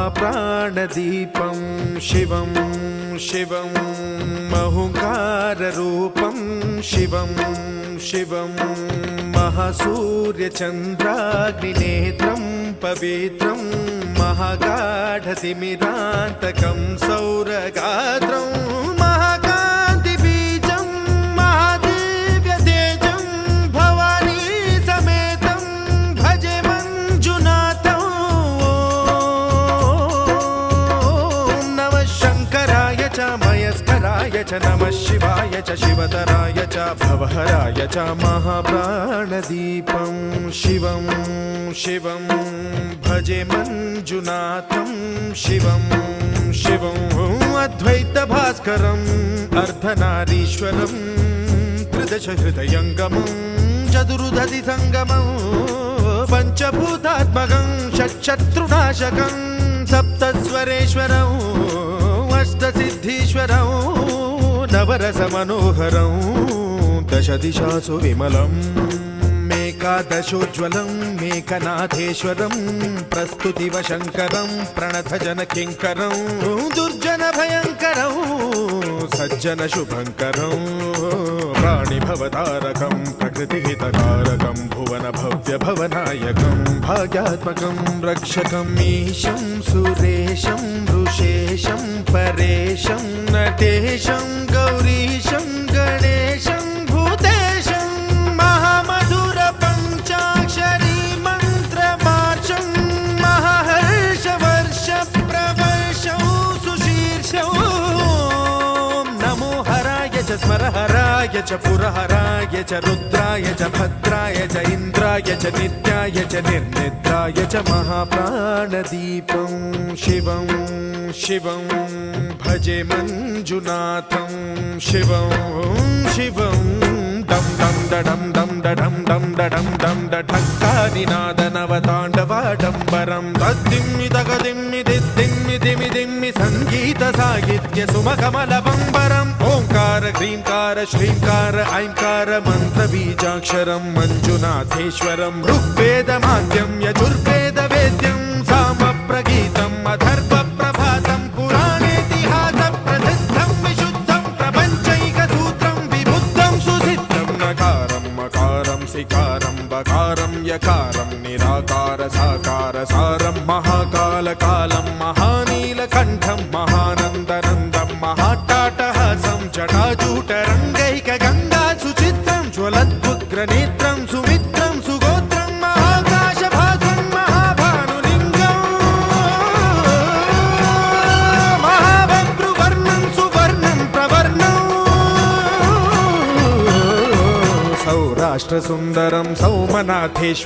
महाप्राणदीपं शिवं शिवं महुकाररूपं शिवं शिवं महासूर्यचन्द्राग्निनेत्रं पवित्रं महागाढतिमिरान्तकं सौरगात्रं महाकान्तिबीजं महादिव्यतेजं भवानी समेतं भजे मञ्जुनाथं। ॐ नमः शङ्कराय च मयस्कराय च नमः शिवाय च शिवतराय च भवहराय च महाप्राणदीपं शिवं शिवं भजे मञ्जुनाथं शिवं शिवं अद्वैतभास्करम् अर्धनारीश्वरं त्रिदशहृदयङ्गमं चतुर्दधिसङ्गमं पञ्चभूतात्मकं षट्शत्रुनाशकं सप्तस्वरेश्वरं अष्टसिद्धीश्वरं नवरसमनोहरं दशदिशासु विमलम् एकादशोज्ज्वलं मेकनाथेश्वरं प्रस्तुतिवशङ्करं प्रणतजनकिङ्करं दुर्जनभयङ्करं सज्जनशुभङ्करं प्राणिभवतारकं प्रकृतिहितकारकं भुवनभव्यभवनायकं भाग्यात्मकं रक्षकं ईशं सुरेशं ऋषेशं परेशं नटेशं गौरीशं गणेशं भूतेशं महामधुर पञ्चाक्षरी मन्त्रमार्षं महाहर्षवर्ष प्रवर्षं सुशीर्षं नमो हराय च स्मरहराय च पुरहराय च रुद्राय च भद्राय च इन्द्राय च नित्याय च निर्निद्राय च महाप्राणदीपं शिवं शिवं भजे मञ्जुनाथं शिवं शिवं दं दं दडं दं दडं दं दडं दं दढक्कानिनादनवताण्डवाडम्बरं तद्दिम्मि तगदिम्मि दिद्दिम्मि दिमि दिम्मि सङ्गीतसाहित्य सुमकमलबम्बरम् ओङ्कार ह्रीङ्कार श्रीङ्कार ऐङ्कार मन्त्रबीजाक्षरं मञ्जुनाथेश्वरं ऋग्वेदमाद्यं यजुर्वेदवेद्यं सामप्रगीतम् अथर्वप्रभातं पुराणेतिहासप्रसिद्धं विशुद्धं प्रपञ्चैकसूत्रं विबुद्धं सुसिद्धं नकारं मकारं सिकारं बकारं यकारं निराकार साकार सारं महाकालकालं महानीलकण्ठं महानन्दनन्दं महाट्टाटहासं जटाजूटरङ्गैकगङ्गा सुचित्रं ज्वलद्वुग्रनेत्रं सुमित्रं सुगोत्रं महाकाशभासं महाभानुलिङ्गं महाबभ्रुवर्णं सुवर्णं प्रवर्णं सौराष्ट्रसुन्दरं सौमनाथेश्वरं